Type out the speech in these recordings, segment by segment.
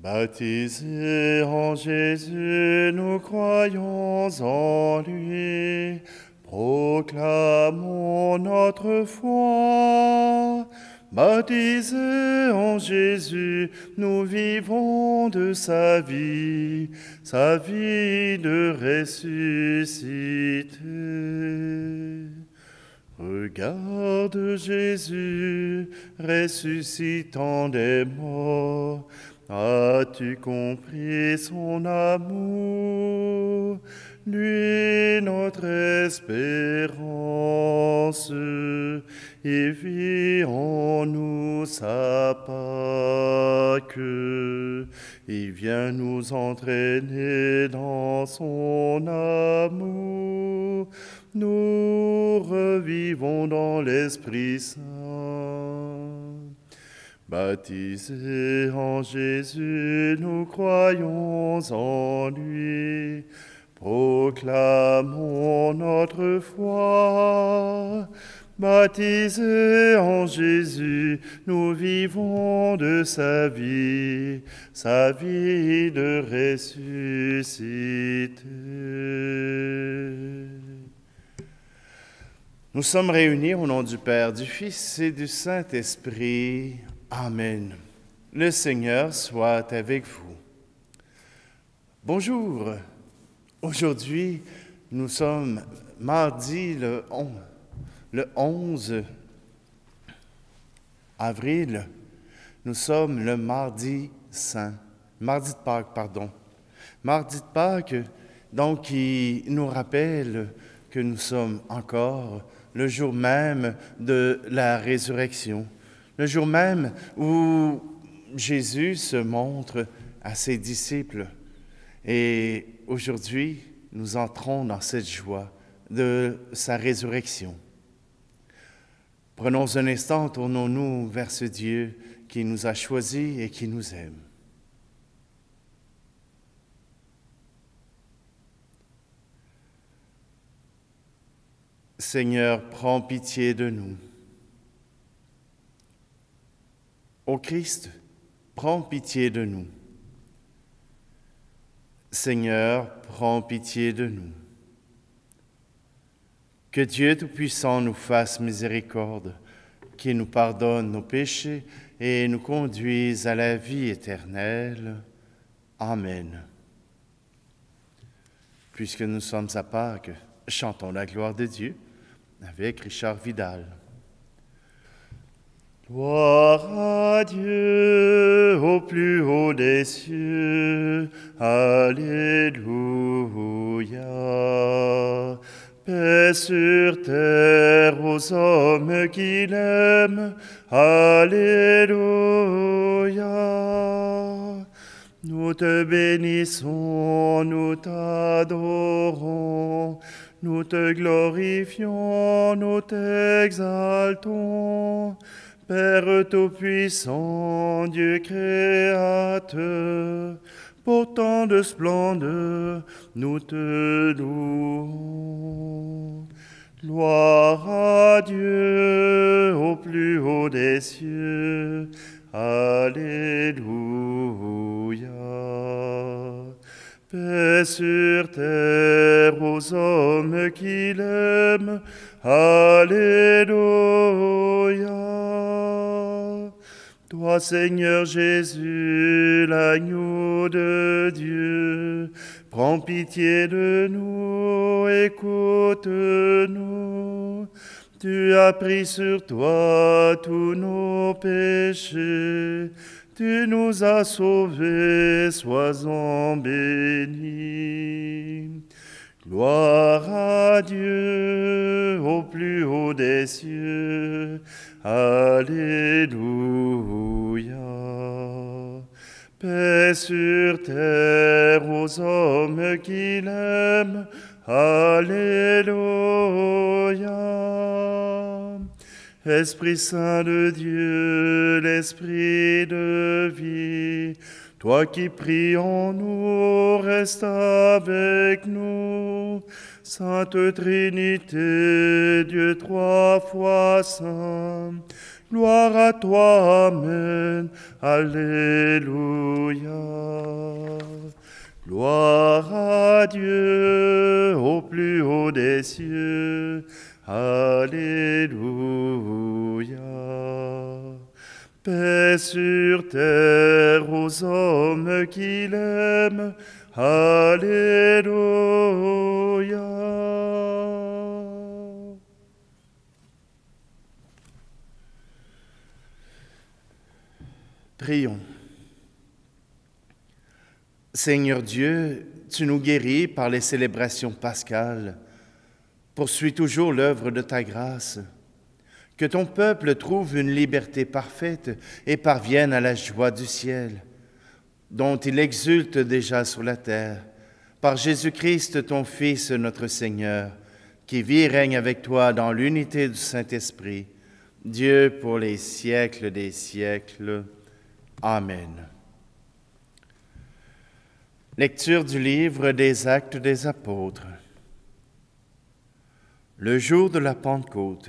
Baptisés en Jésus, nous croyons en lui, proclamons notre foi. Baptisés en Jésus, nous vivons de sa vie de ressuscité. Regarde Jésus, ressuscitant des morts, as-tu compris son amour? Lui, notre espérance, il vit en nous sa Pâque. Il vient nous entraîner dans son amour. Nous revivons dans l'Esprit Saint. Baptisés en Jésus, nous croyons en lui. Proclamons notre foi. Baptisés en Jésus, nous vivons de sa vie de ressuscité. Nous sommes réunis au nom du Père, du Fils et du Saint-Esprit. Amen. Le Seigneur soit avec vous. Bonjour. Aujourd'hui, nous sommes mardi le 11 avril. Nous sommes le mardi saint. Mardi de Pâques, pardon. Mardi de Pâques, donc, qui nous rappelle que nous sommes encore le jour même de la résurrection, le jour même où Jésus se montre à ses disciples. Et aujourd'hui, nous entrons dans cette joie de sa résurrection. Prenons un instant, tournons-nous vers ce Dieu qui nous a choisis et qui nous aime. Seigneur, prends pitié de nous. Ô Christ, prends pitié de nous. Seigneur, prends pitié de nous. Que Dieu Tout-Puissant nous fasse miséricorde, qu'il nous pardonne nos péchés et nous conduise à la vie éternelle. Amen. Puisque nous sommes à Pâques, chantons la gloire de Dieu avec Richard Vidal. Gloire à Dieu au plus haut des cieux, Alléluia. Paix sur terre aux hommes qui l'aiment, Alléluia. Nous te bénissons, nous t'adorons, nous te glorifions, nous t'exaltons. Père Tout-Puissant, Dieu Créateur, pour tant de splendeur, nous te louons. Gloire à Dieu au plus haut des cieux. Alléluia. Paix sur terre aux hommes qui l'aiment. Alléluia. Toi, Seigneur Jésus, l'agneau de Dieu, prends pitié de nous, écoute-nous. Tu as pris sur toi tous nos péchés, tu nous as sauvés, sois-en béni. Gloire à Dieu au plus haut des cieux. Alléluia. Paix sur terre aux hommes qui l'aiment. Alléluia. Esprit Saint de Dieu, l'Esprit de vie, toi qui pries en nous, reste avec nous. Sainte Trinité, Dieu trois fois saint, gloire à toi, Amen. Alléluia. Gloire à Dieu au plus haut des cieux. Alléluia. Paix sur terre aux hommes qui l'aiment. Alléluia. Prions. Seigneur Dieu, tu nous guéris par les célébrations pascales. Poursuis toujours l'œuvre de ta grâce. Que ton peuple trouve une liberté parfaite et parvienne à la joie du ciel, dont il exulte déjà sur la terre, par Jésus-Christ, ton Fils, notre Seigneur, qui vit et règne avec toi dans l'unité du Saint-Esprit, Dieu pour les siècles des siècles. Amen. Lecture du livre des Actes des Apôtres. Le jour de la Pentecôte,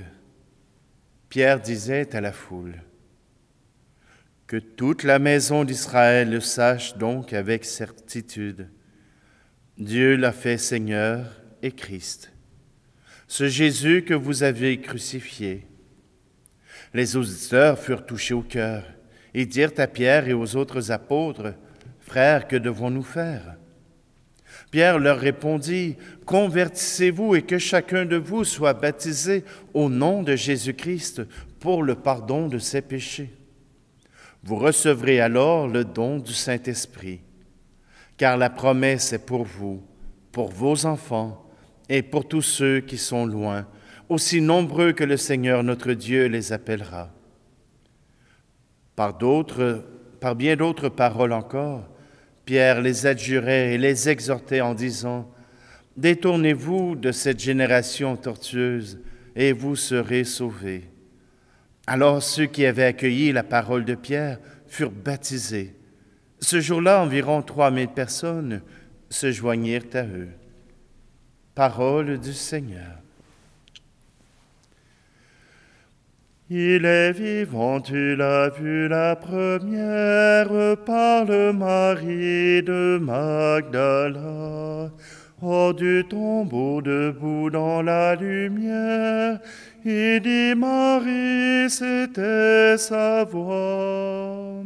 Pierre disait à la foule, « Que toute la maison d'Israël le sache donc avec certitude. Dieu l'a fait Seigneur et Christ, ce Jésus que vous avez crucifié. » Les auditeurs furent touchés au cœur et dirent à Pierre et aux autres apôtres, « Frères, que devons-nous faire ?» Pierre leur répondit, « Convertissez-vous et que chacun de vous soit baptisé au nom de Jésus-Christ pour le pardon de ses péchés. Vous recevrez alors le don du Saint-Esprit, car la promesse est pour vous, pour vos enfants et pour tous ceux qui sont loin, aussi nombreux que le Seigneur notre Dieu les appellera. » Par bien d'autres paroles encore, Pierre les adjurait et les exhortait en disant, « Détournez-vous de cette génération tortueuse et vous serez sauvés. » Alors ceux qui avaient accueilli la parole de Pierre furent baptisés. Ce jour-là, environ 3000 personnes se joignirent à eux. Parole du Seigneur. Il est vivant, tu l'as vu la première, parle Marie de Magdala. Hors du tombeau, debout dans la lumière, il dit Marie, c'était sa voix.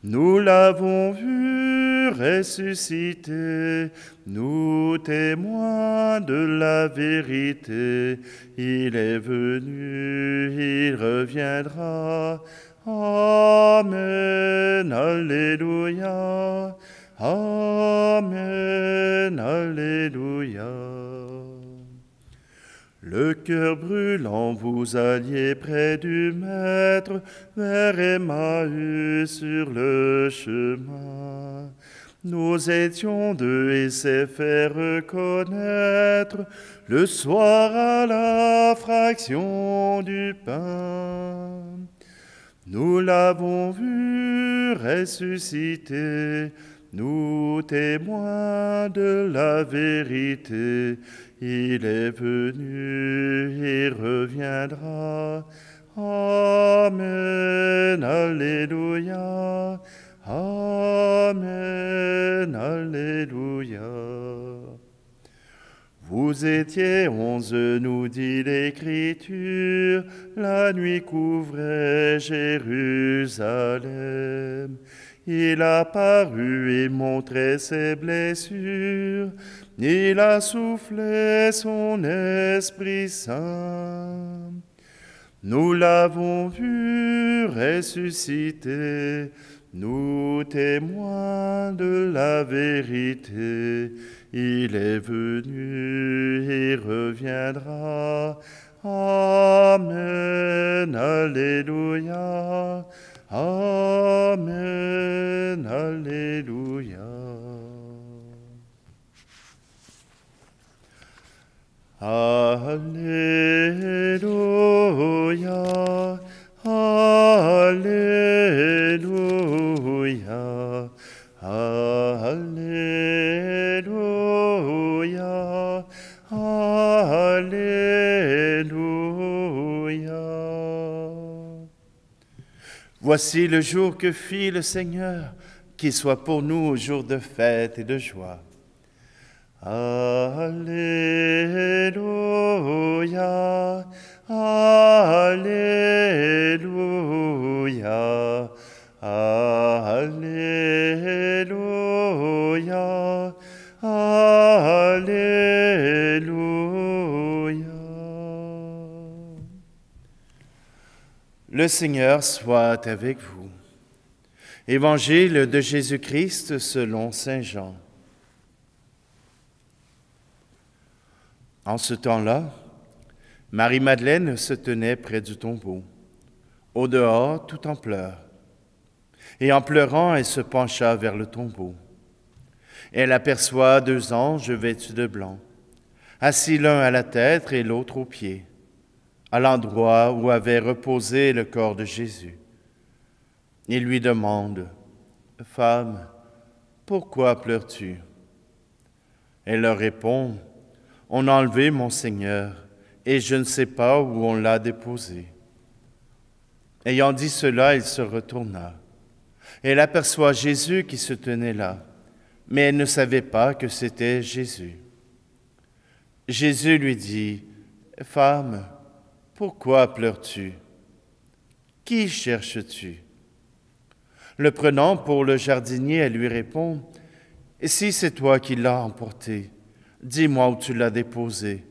Nous l'avons vu ressusciter, nous témoins de la vérité. Il est venu, il reviendra. Amen, Alléluia. Amen, Alléluia. Le cœur brûlant, vous alliez près du Maître, vers Emmaüs sur le chemin. Nous étions deux et s'est fait reconnaître le soir à la fraction du pain. Nous l'avons vu ressusciter, nous témoins de la vérité. Il est venu, il reviendra. Amen, Alléluia. Amen, Alléluia. Vous étiez 11, nous dit l'Écriture, la nuit couvrait Jérusalem. Il a paru et montré ses blessures, il a soufflé son Esprit Saint. Nous l'avons vu ressusciter, nous témoins de la vérité. Il est venu et reviendra. Amen, Alléluia. Amen, Alléluia. Alléluia, Alléluia, Alléluia, Voici le jour que fit le Seigneur, qu'il soit pour nous jour de fête et de joie. Alléluia, Alléluia, Alléluia, Alléluia. Le Seigneur soit avec vous. Évangile de Jésus-Christ selon saint Jean. En ce temps-là, Marie-Madeleine se tenait près du tombeau, au dehors tout en pleurs. Et en pleurant, elle se pencha vers le tombeau. Elle aperçoit 2 anges vêtus de blanc, assis l'un à la tête et l'autre aux pieds, à l'endroit où avait reposé le corps de Jésus. Ils lui demandent, « Femme, pourquoi pleures-tu » Elle leur répond, « On a enlevé mon Seigneur, et je ne sais pas où on l'a déposé. » Ayant dit cela, il se retourna. Elle aperçoit Jésus qui se tenait là, mais elle ne savait pas que c'était Jésus. Jésus lui dit, « Femme, pourquoi pleures-tu? Qui cherches-tu? » Le prenant pour le jardinier, elle lui répond, « Si c'est toi qui l'as emporté, dis-moi où tu l'as déposé,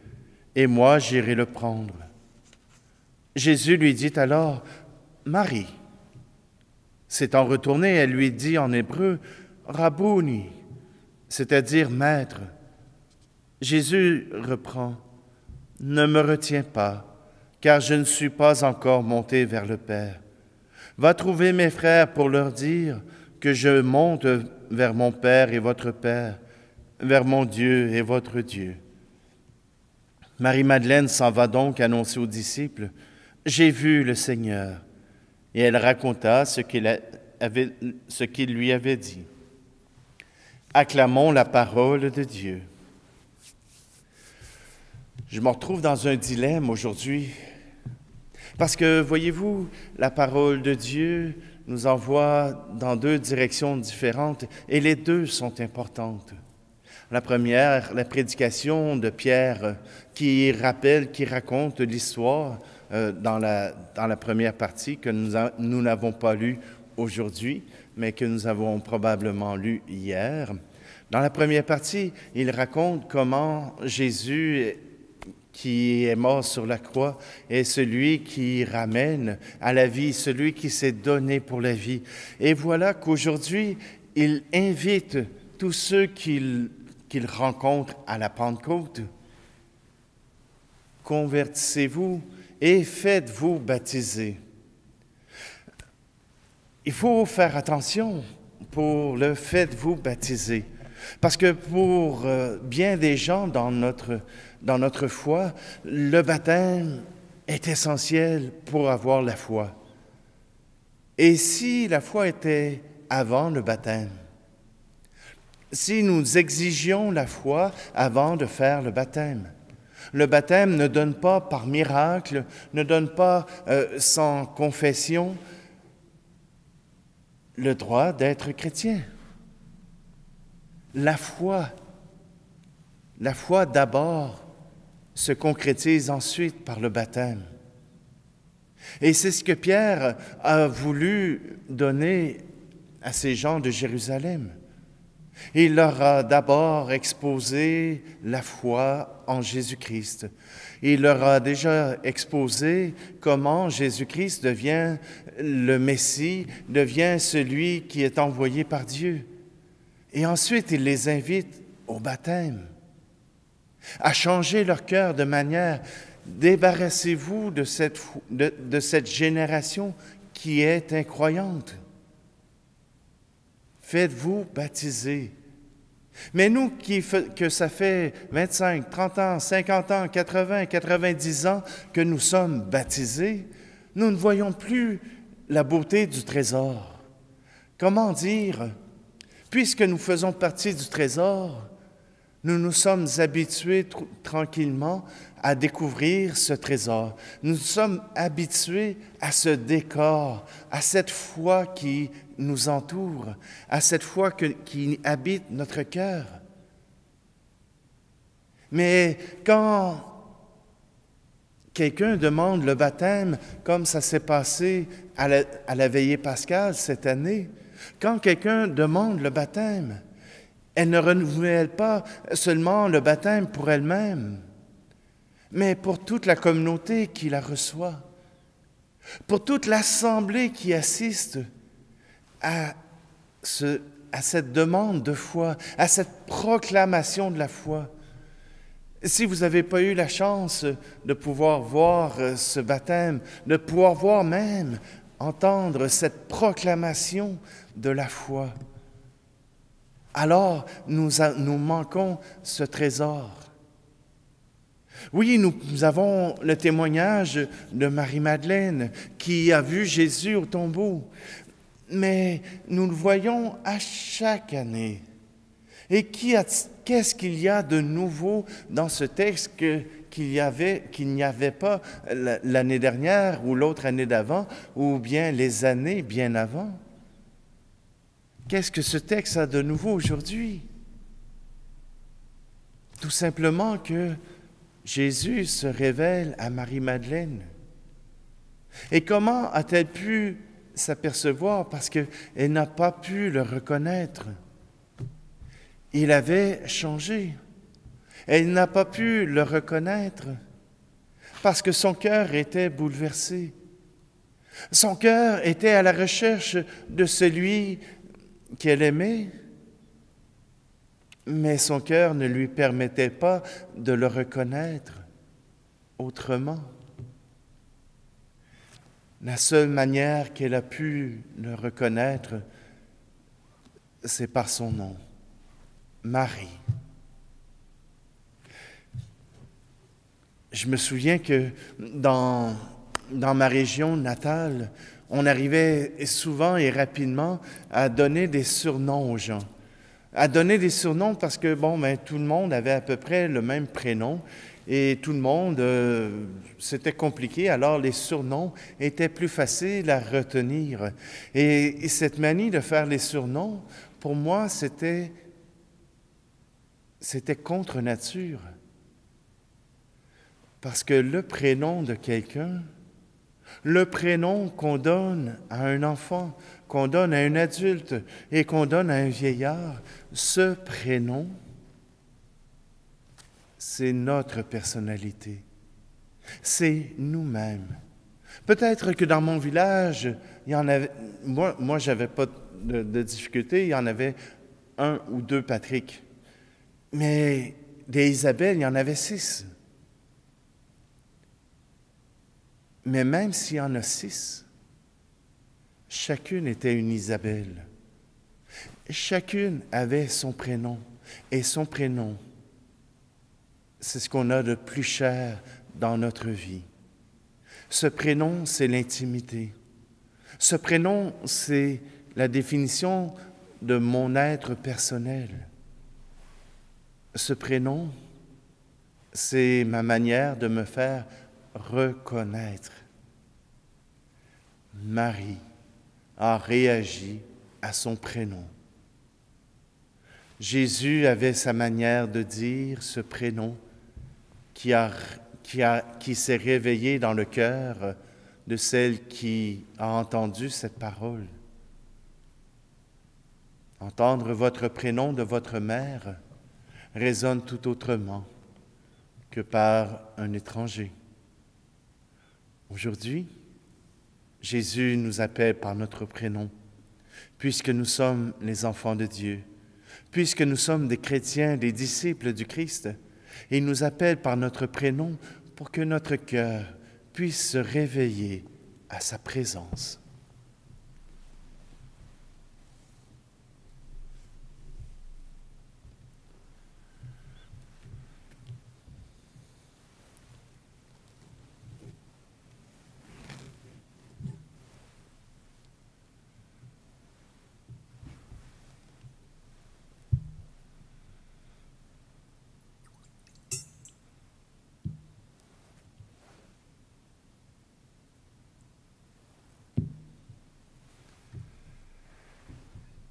et moi j'irai le prendre. » Jésus lui dit alors, « Marie. » S'étant retournée, elle lui dit en hébreu, « Rabouni », c'est-à-dire « Maître ». Jésus reprend, « Ne me retiens pas, car je ne suis pas encore monté vers le Père. Va trouver mes frères pour leur dire que je monte vers mon Père et votre Père, vers mon Dieu et votre Dieu. » Marie-Madeleine s'en va donc annoncer aux disciples, « J'ai vu le Seigneur. » Et elle raconta ce qu'il lui avait dit. Acclamons la parole de Dieu. Je me retrouve dans un dilemme aujourd'hui. Parce que, voyez-vous, la parole de Dieu nous envoie dans 2 directions différentes et les 2 sont importantes. La première, la prédication de Pierre qui raconte l'histoire dans la première partie que nous n'avons pas lue aujourd'hui, mais que nous avons probablement lue hier. Dans la première partie, il raconte comment Jésus qui est mort sur la croix, est celui qui ramène à la vie, celui qui s'est donné pour la vie. Et voilà qu'aujourd'hui, il invite tous ceux qu'il rencontre à la Pentecôte. Convertissez-vous et faites-vous baptiser. Il faut faire attention pour le faites-vous baptiser. Parce que pour bien des gens dans notre foi, le baptême est essentiel pour avoir la foi. Et si la foi était avant le baptême, si nous exigions la foi avant de faire le baptême ne donne pas par miracle, ne donne pas sans confession le droit d'être chrétien. La foi d'abord se concrétise ensuite par le baptême. Et c'est ce que Pierre a voulu donner à ces gens de Jérusalem. Il leur a d'abord exposé la foi en Jésus-Christ. Il leur a déjà exposé comment Jésus-Christ devient le Messie, devient celui qui est envoyé par Dieu. Et ensuite, il les invite au baptême, à changer leur cœur de manière, débarrassez-vous de cette génération qui est incroyante. Faites-vous baptiser. Mais nous, que ça fait 25, 30 ans, 50 ans, 80, 90 ans que nous sommes baptisés, nous ne voyons plus la beauté du trésor. Comment dire? Puisque nous faisons partie du trésor, Nous nous sommes habitués tranquillement à découvrir ce trésor. Nous sommes habitués à ce décor, à cette foi qui nous entoure, à cette foi qui habite notre cœur. Mais quand quelqu'un demande le baptême, comme ça s'est passé à la veillée pascale cette année, quand quelqu'un demande le baptême, elle ne renouvelle pas seulement le baptême pour elle-même, mais pour toute la communauté qui la reçoit, pour toute l'assemblée qui assiste à cette demande de foi, à cette proclamation de la foi. Si vous n'avez pas eu la chance de pouvoir voir ce baptême, de pouvoir voir même, entendre cette proclamation de la foi, alors nous manquons ce trésor. Oui, nous avons le témoignage de Marie-Madeleine qui a vu Jésus au tombeau, mais nous le voyons à chaque année. Et qu'est-ce qu'il y a de nouveau dans ce texte qu'il n'y avait pas l'année dernière ou l'autre année d'avant, ou bien les années bien avant? Qu'est-ce que ce texte a de nouveau aujourd'hui? Tout simplement que Jésus se révèle à Marie-Madeleine. Et comment a-t-elle pu s'apercevoir? Parce qu'elle n'a pas pu le reconnaître. Il avait changé. Elle n'a pas pu le reconnaître parce que son cœur était bouleversé. Son cœur était à la recherche de celui qu'elle aimait, mais son cœur ne lui permettait pas de le reconnaître autrement. La seule manière qu'elle a pu le reconnaître, c'est par son nom. Marie. Je me souviens que dans ma région natale, on arrivait souvent et rapidement à donner des surnoms aux gens. À donner des surnoms parce que, tout le monde avait à peu près le même prénom et tout le monde, c'était compliqué, alors les surnoms étaient plus faciles à retenir. Et cette manie de faire les surnoms, pour moi, c'était contre nature. Parce que le prénom de quelqu'un, le prénom qu'on donne à un enfant, qu'on donne à un adulte et qu'on donne à un vieillard, ce prénom, c'est notre personnalité. C'est nous-mêmes. Peut-être que dans mon village, il y en avait, moi j'avais pas de difficulté, il y en avait 1 ou 2 Patrick. Mais des Isabelle, il y en avait 6. Mais même s'il y en a 6, chacune était une Isabelle. Chacune avait son prénom. Et son prénom, c'est ce qu'on a de plus cher dans notre vie. Ce prénom, c'est l'intimité. Ce prénom, c'est la définition de mon être personnel. Ce prénom, c'est ma manière de me faire reconnaître. Marie a réagi à son prénom. Jésus avait sa manière de dire ce prénom qui s'est réveillé dans le cœur de celle qui a entendu cette parole. Entendre votre prénom de votre mère résonne tout autrement que par un étranger. Aujourd'hui, Jésus nous appelle par notre prénom, puisque nous sommes les enfants de Dieu, puisque nous sommes des chrétiens, des disciples du Christ, et il nous appelle par notre prénom pour que notre cœur puisse se réveiller à sa présence.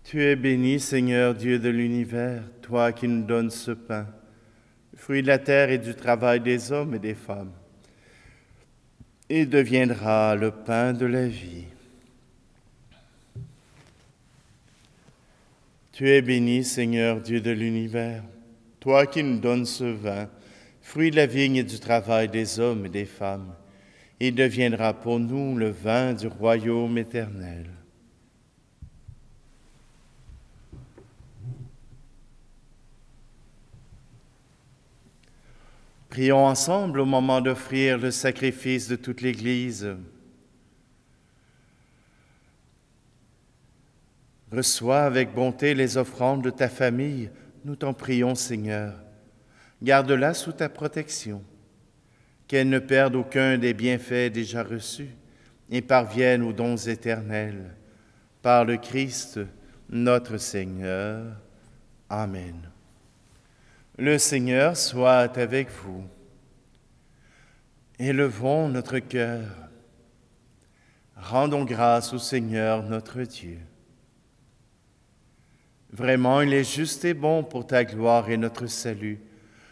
Tu es béni, Seigneur Dieu de l'univers, toi qui nous donnes ce pain, fruit de la terre et du travail des hommes et des femmes. Il deviendra le pain de la vie. Tu es béni, Seigneur Dieu de l'univers, toi qui nous donnes ce vin, fruit de la vigne et du travail des hommes et des femmes. Il deviendra pour nous le vin du royaume éternel. Prions ensemble au moment d'offrir le sacrifice de toute l'Église. Reçois avec bonté les offrandes de ta famille, nous t'en prions, Seigneur. Garde-la sous ta protection, qu'elle ne perde aucun des bienfaits déjà reçus et parvienne aux dons éternels. Par le Christ, notre Seigneur. Amen. Le Seigneur soit avec vous. Élevons notre cœur. Rendons grâce au Seigneur notre Dieu. Vraiment, il est juste et bon pour ta gloire et notre salut,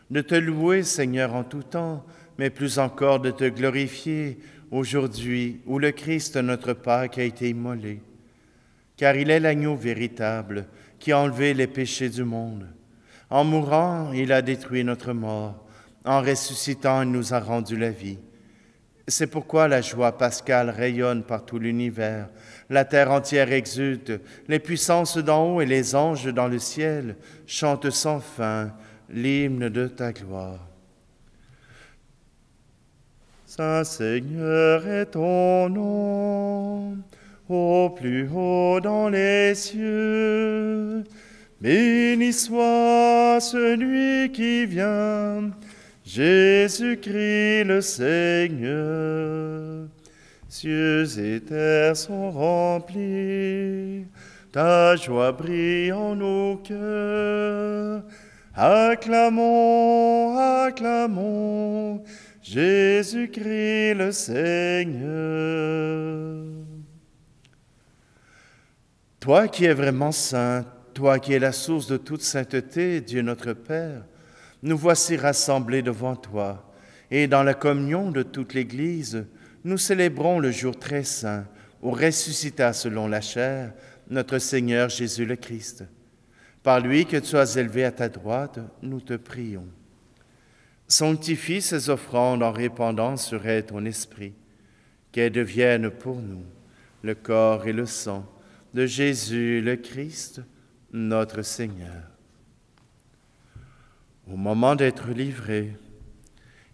de te louer, Seigneur, en tout temps, mais plus encore de te glorifier aujourd'hui où le Christ, notre Pâque, a été immolé. Car il est l'agneau véritable qui a enlevé les péchés du monde. En mourant, il a détruit notre mort. En ressuscitant, il nous a rendu la vie. C'est pourquoi la joie pascale rayonne par tout l'univers. La terre entière exulte, les puissances d'en haut et les anges dans le ciel chantent sans fin l'hymne de ta gloire. Saint Seigneur est ton nom, au plus haut dans les cieux. Béni soit celui qui vient, Jésus-Christ le Seigneur. Cieux et terre sont remplis, ta joie brille en nos cœurs. Acclamons, acclamons, Jésus-Christ le Seigneur. Toi qui es vraiment saint, toi qui es la source de toute sainteté, Dieu notre Père, nous voici rassemblés devant toi, et dans la communion de toute l'Église, nous célébrons le jour très saint où ressuscita selon la chair notre Seigneur Jésus le Christ. Par lui que tu as élevé à ta droite, nous te prions. Sanctifie ces offrandes en répandant sur elles ton esprit, qu'elles deviennent pour nous le corps et le sang de Jésus le Christ, notre Seigneur. Au moment d'être livré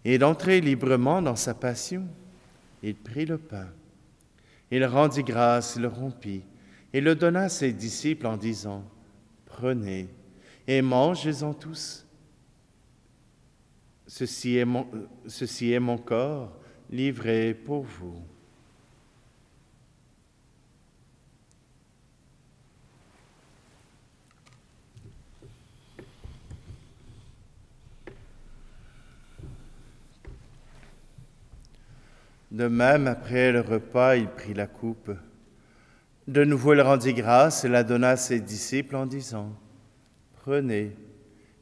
et d'entrer librement dans sa passion, il prit le pain. Il rendit grâce, il le rompit et le donna à ses disciples en disant, « Prenez et mangez-en tous. Ceci est mon corps livré pour vous. » De même, après le repas, il prit la coupe. De nouveau, il rendit grâce et la donna à ses disciples en disant, « Prenez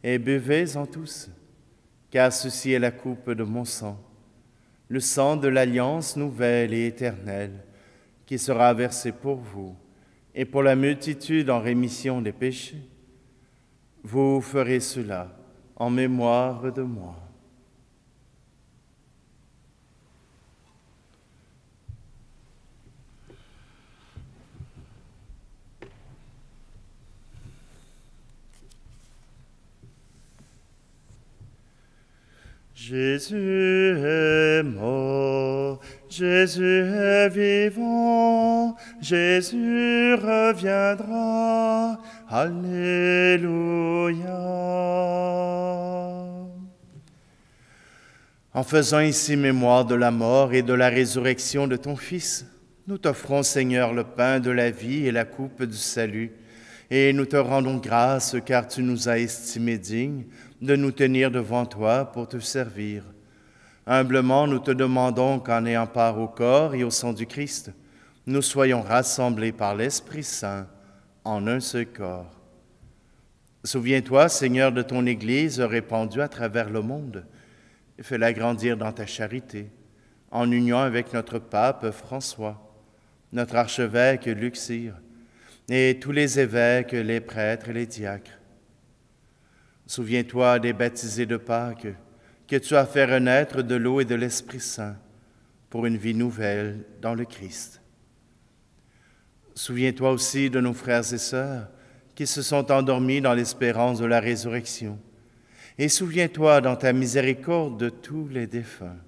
et buvez-en tous, car ceci est la coupe de mon sang, le sang de l'alliance nouvelle et éternelle, qui sera versé pour vous et pour la multitude en rémission des péchés. Vous ferez cela en mémoire de moi. » Jésus est mort, Jésus est vivant, Jésus reviendra, Alléluia. En faisant ici mémoire de la mort et de la résurrection de ton Fils, nous t'offrons, Seigneur, le pain de la vie et la coupe du salut, et nous te rendons grâce car tu nous as estimés dignes de nous tenir devant toi pour te servir. Humblement, nous te demandons qu'en ayant part au corps et au sang du Christ, nous soyons rassemblés par l'Esprit Saint en un seul corps. Souviens-toi, Seigneur, de ton Église répandue à travers le monde. Fais-la grandir dans ta charité, en union avec notre pape François, notre archevêque Luxire, et tous les évêques, les prêtres et les diacres. Souviens-toi des baptisés de Pâques, que tu as fait renaître de l'eau et de l'Esprit Saint pour une vie nouvelle dans le Christ. Souviens-toi aussi de nos frères et sœurs qui se sont endormis dans l'espérance de la résurrection. Et souviens-toi dans ta miséricorde de tous les défunts.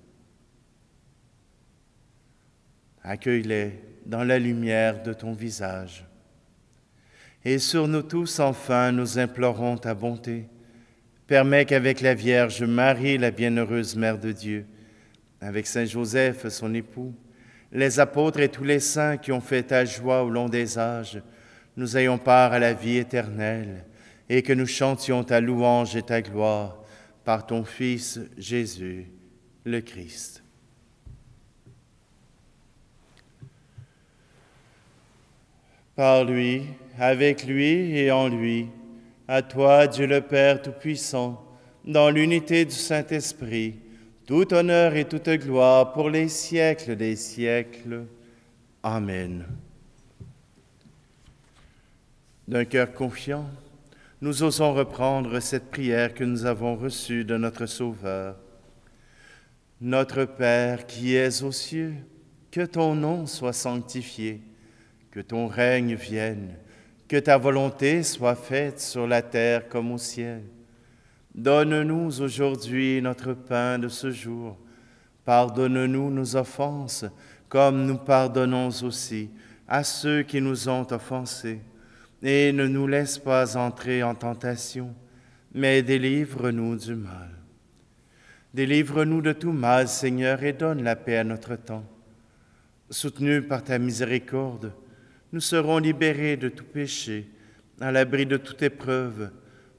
Accueille-les dans la lumière de ton visage. Et sur nous tous, enfin, nous implorons ta bonté. Permets qu'avec la Vierge Marie, la bienheureuse Mère de Dieu, avec Saint Joseph, son époux, les apôtres et tous les saints qui ont fait ta joie au long des âges, nous ayons part à la vie éternelle et que nous chantions ta louange et ta gloire par ton Fils Jésus, le Christ. Par lui, avec lui et en lui, à toi, Dieu le Père Tout-Puissant, dans l'unité du Saint-Esprit, tout honneur et toute gloire pour les siècles des siècles. Amen. D'un cœur confiant, nous osons reprendre cette prière que nous avons reçue de notre Sauveur. Notre Père qui es aux cieux, que ton nom soit sanctifié, que ton règne vienne, que ta volonté soit faite sur la terre comme au ciel. Donne-nous aujourd'hui notre pain de ce jour. Pardonne-nous nos offenses, comme nous pardonnons aussi à ceux qui nous ont offensés. Et ne nous laisse pas entrer en tentation, mais délivre-nous du mal. Délivre-nous de tout mal, Seigneur, et donne la paix à notre temps. Soutenus par ta miséricorde, nous serons libérés de tout péché, à l'abri de toute épreuve,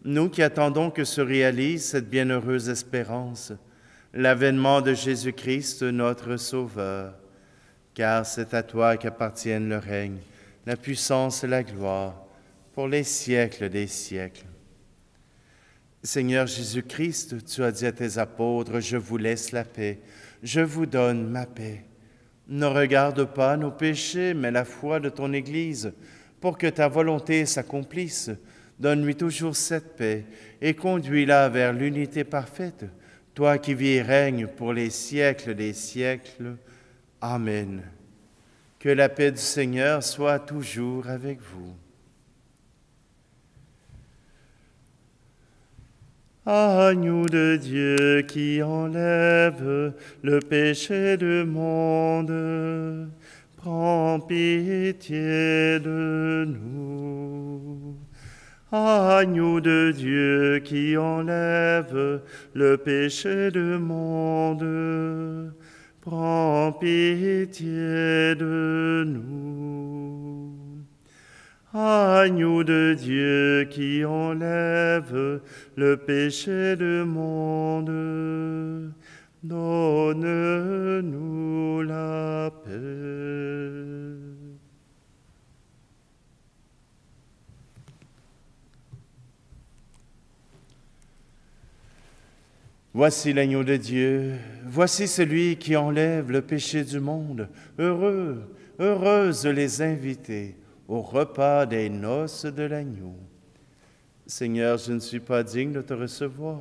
nous qui attendons que se réalise cette bienheureuse espérance, l'avènement de Jésus-Christ, notre Sauveur. Car c'est à toi qu'appartiennent le règne, la puissance et la gloire, pour les siècles des siècles. Seigneur Jésus-Christ, tu as dit à tes apôtres, « Je vous laisse la paix, je vous donne ma paix. » Ne regarde pas nos péchés, mais la foi de ton Église, pour que ta volonté s'accomplisse. Donne-lui toujours cette paix et conduis-la vers l'unité parfaite, toi qui vis et règnes pour les siècles des siècles. Amen. Que la paix du Seigneur soit toujours avec vous. Agneau de Dieu qui enlève le péché du monde, prends pitié de nous. Agneau de Dieu qui enlève le péché du monde, prends pitié de nous. Agneau de Dieu qui enlève le péché du monde, donne-nous la paix. Voici l'agneau de Dieu, voici celui qui enlève le péché du monde. Heureux, heureuses les invités au repas des noces de l'agneau. Seigneur, je ne suis pas digne de te recevoir,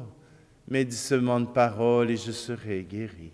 mais dis seulement une parole et je serai guéri.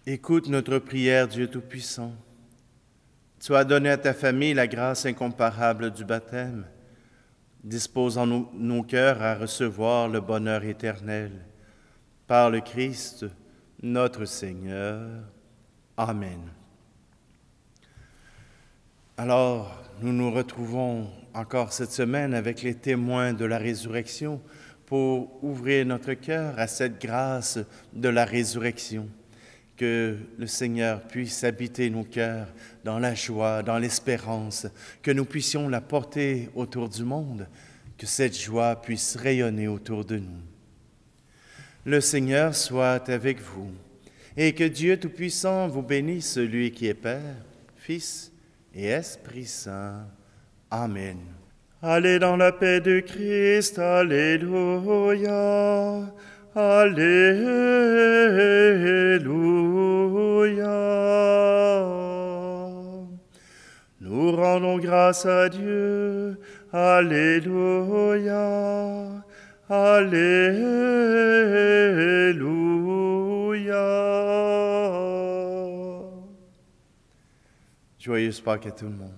Écoute notre prière, Dieu Tout-Puissant. Tu as donné à ta famille la grâce incomparable du baptême. Dispose en nos cœurs à recevoir le bonheur éternel. Par le Christ, notre Seigneur. Amen. Alors, nous nous retrouvons encore cette semaine avec les témoins de la résurrection pour ouvrir notre cœur à cette grâce de la résurrection. Que le Seigneur puisse habiter nos cœurs dans la joie, dans l'espérance, que nous puissions la porter autour du monde, que cette joie puisse rayonner autour de nous. Le Seigneur soit avec vous, et que Dieu Tout-Puissant vous bénisse, celui qui est Père, Fils et Esprit Saint. Amen. Allez dans la paix de Christ, Alléluia, Alléluia. Nous rendons grâce à Dieu, Alléluia, Alléluia. Joyeuse Pâques à tout le monde.